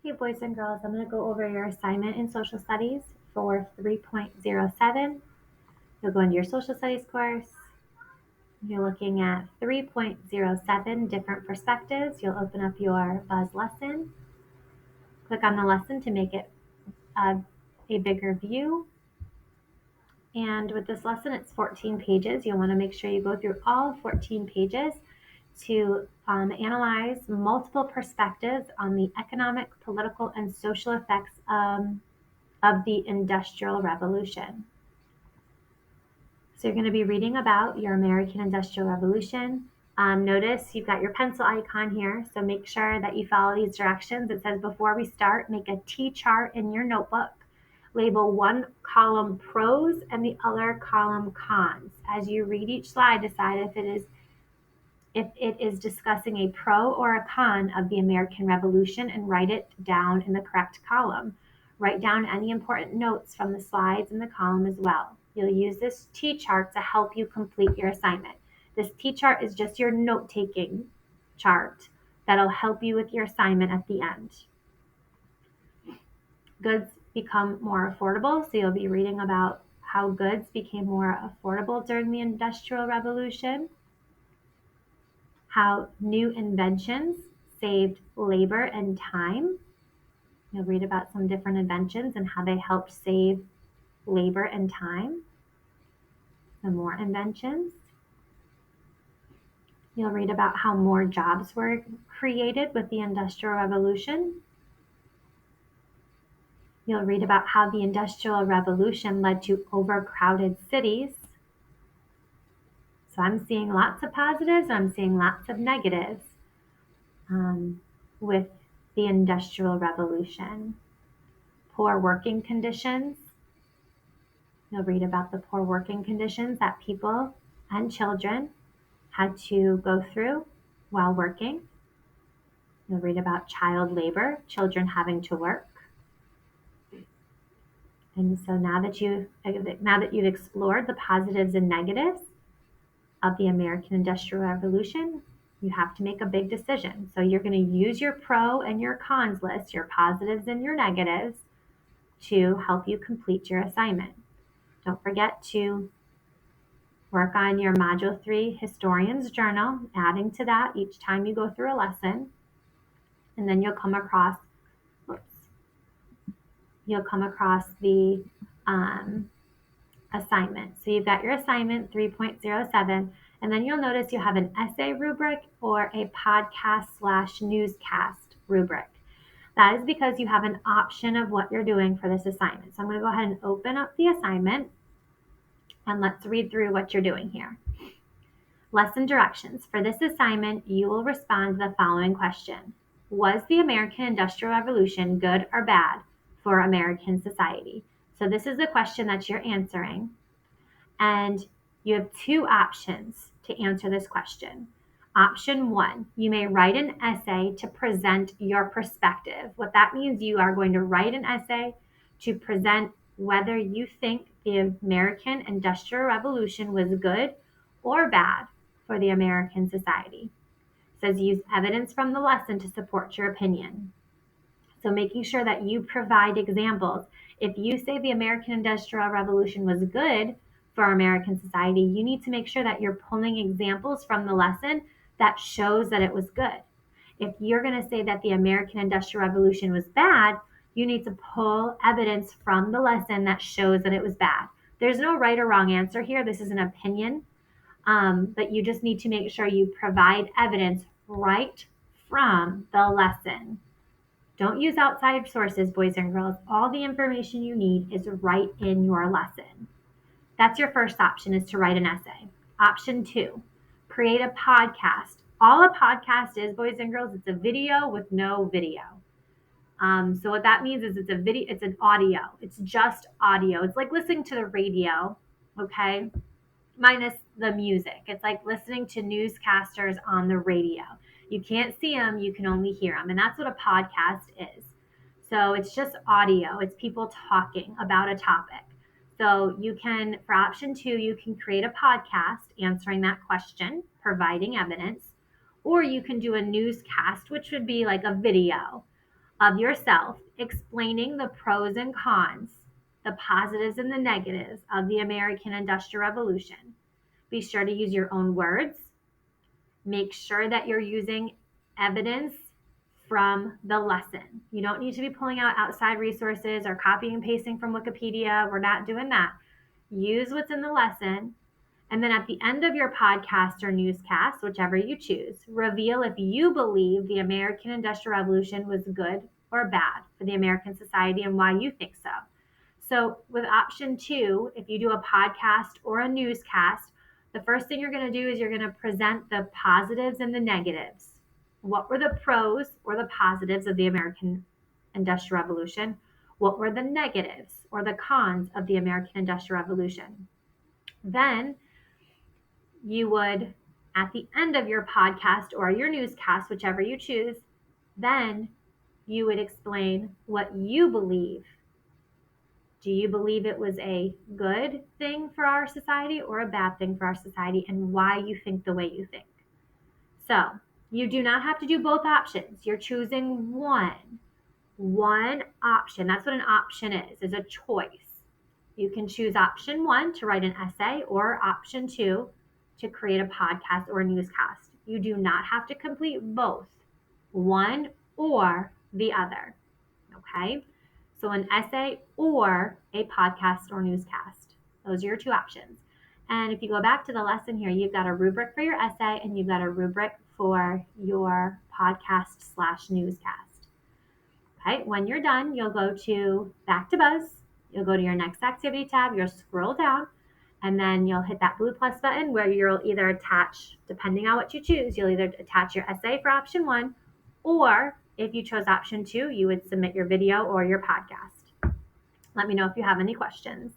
Okay, boys and girls, I'm going to go over your assignment in social studies for 3.07. You'll go into your social studies course. You're looking at 3.07 different perspectives. You'll open up your Buzz lesson. Click on the lesson to make it a bigger view. And with this lesson, it's 14 pages. You'll want to make sure you go through all 14 pages to analyze multiple perspectives on the economic, political, and social effects of the Industrial Revolution. So you're going to be reading about your American Industrial Revolution. Notice you've got your pencil icon here, so make sure that you follow these directions. It says before we start, make a T-chart in your notebook. Label one column pros and the other column cons. As you read each slide, decide if it is discussing a pro or a con of the American Revolution and write it down in the correct column. Write down any important notes from the slides in the column as well. You'll use this T-chart to help you complete your assignment. This T-chart is just your note-taking chart that'll help you with your assignment at the end. Goods become more affordable, so you'll be reading about how goods became more affordable during the Industrial Revolution, how new inventions saved labor and time. You'll read about some different inventions and how they helped save labor and time. Some more inventions. You'll read about how more jobs were created with the Industrial Revolution. You'll read about how the Industrial Revolution led to overcrowded cities. So I'm seeing lots of positives, I'm seeing lots of negatives with the Industrial Revolution. Poor working conditions. You'll read about the poor working conditions that people and children had to go through while working. You'll read about child labor, children having to work. And so now that you've explored the positives and negatives of the American Industrial Revolution, you have to make a big decision. So you're going to use your pro and your cons list, your positives and your negatives, to help you complete your assignment. Don't forget to work on your Module 3 Historian's Journal, adding to that each time you go through a lesson. And then you'll come across the assignment. So you've got your assignment 3.07, and then you'll notice you have an essay rubric or a podcast/newscast rubric. That is because you have an option of what you're doing for this assignment. So I'm going to go ahead and open up the assignment, and let's read through what you're doing here. Lesson directions. For this assignment, you will respond to the following question. Was the American Industrial Revolution good or bad for American society? So this is the question that you're answering. And you have two options to answer this question. Option 1, you may write an essay to present your perspective. What that means, you are going to write an essay to present whether you think the American Industrial Revolution was good or bad for the American society. It says use evidence from the lesson to support your opinion. So making sure that you provide examples. If you say the American Industrial Revolution was good for American society, you need to make sure that you're pulling examples from the lesson that shows that it was good. If you're going to say that the American Industrial Revolution was bad, you need to pull evidence from the lesson that shows that it was bad. There's no right or wrong answer here. This is an opinion, but you just need to make sure you provide evidence right from the lesson. Don't use outside sources, boys and girls. All the information you need is right in your lesson. That's your first option, is to write an essay. Option 2, create a podcast. All a podcast is, boys and girls, it's a video with no video. So what that means is it's an audio. It's just audio. It's like listening to the radio, okay? Minus the music. It's like listening to newscasters on the radio. You can't see them, you can only hear them. And that's what a podcast is. So it's just audio. It's people talking about a topic. So you can, for option 2, you can create a podcast answering that question, providing evidence, or you can do a newscast, which would be like a video. of yourself, explaining the pros and cons, the positives and the negatives of the American Industrial Revolution. Be sure to use your own words. Make sure that you're using evidence from the lesson. You don't need to be pulling out outside resources or copying and pasting from Wikipedia. We're not doing that. Use what's in the lesson. And then at the end of your podcast or newscast, whichever you choose, reveal if you believe the American Industrial Revolution was good or bad for the American society and why you think so. So with option 2, if you do a podcast or a newscast, the first thing you're going to do is you're going to present the positives and the negatives. What were the pros or the positives of the American Industrial Revolution? What were the negatives or the cons of the American Industrial Revolution? Then you would, at the end of your podcast or your newscast, whichever you choose, then you would explain what you believe. Do you believe it was a good thing for our society or a bad thing for our society, and why you think the way you think? So you do not have to do both options. You're choosing one option. That's what an option is a choice. You can choose option 1 to write an essay, or option 2 to create a podcast or a newscast. You do not have to complete both, one or the other. Okay? So an essay or a podcast or newscast. Those are your 2 options. And if you go back to the lesson here, you've got a rubric for your essay and you've got a rubric for your podcast/newscast. Okay, when you're done, you'll go to Back to Buzz. You'll go to your next activity tab. You'll scroll down, and then you'll hit that blue plus button where you'll either attach, depending on what you choose, you'll either attach your essay for option 1, or if you chose option 2, you would submit your video or your podcast. Let me know if you have any questions.